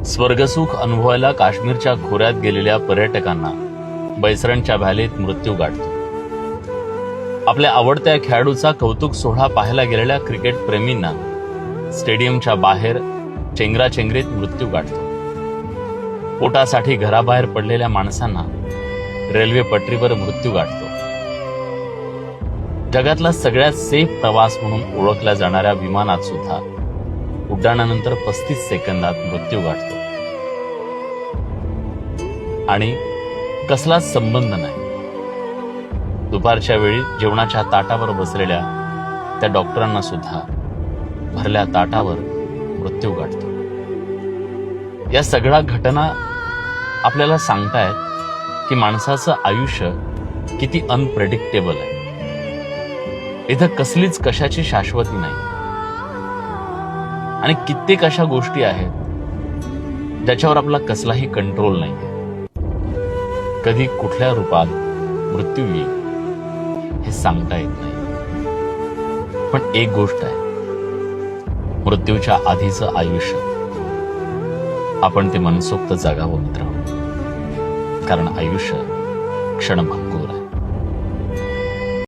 स्वर्गसुख अनुभवायला काश्मीरच्या खोऱ्यात गेलेल्या पर्यटकांना बैसरणच्या व्हॅलीत मृत्यू गाठतो. आपल्या आवडत्या खेळाडूचा कौतुक सोहळा पाहायला गेलेल्या क्रिकेट प्रेमींना स्टेडियमच्या बाहेर चेंगराचेंगरीत मृत्यू गाठतो. पोटासाठी घराबाहेर पडलेल्या माणसांना रेल्वे पटरीवर मृत्यू गाठतो. जगातला सगळ्यात सेफ प्रवास म्हणून ओळखल्या जाणाऱ्या विमानात सुद्धा उड्डाणानंतर 35 सेकंदात मृत्यू गाठतो. आणि कसलाच संबंध नाही. दुपारच्या वेळी जेवणाच्या ताटावर बसलेल्या त्या डॉक्टरांना सुद्धा भरल्या ताटावर मृत्यू गाठतो. या सगळ्या घटना आपल्याला सांगतायत की माणसाचं आयुष्य किती अनप्रेडिक्टेबल आहे. इथं कसलीच कशाची शाश्वती नाही. आणि कित्येक अशा गोष्टी आहेत ज्याच्यावर आपला कसलाही कंट्रोल नाही. कधी कुठल्या रूपात मृत्यू येईल हे सांगता येत नाही. पण एक गोष्ट आहे, मृत्यूच्या आधीचं आयुष्य आपण ते मनसोक्त जगावं मित्र, कारण आयुष्य क्षणभंगुर.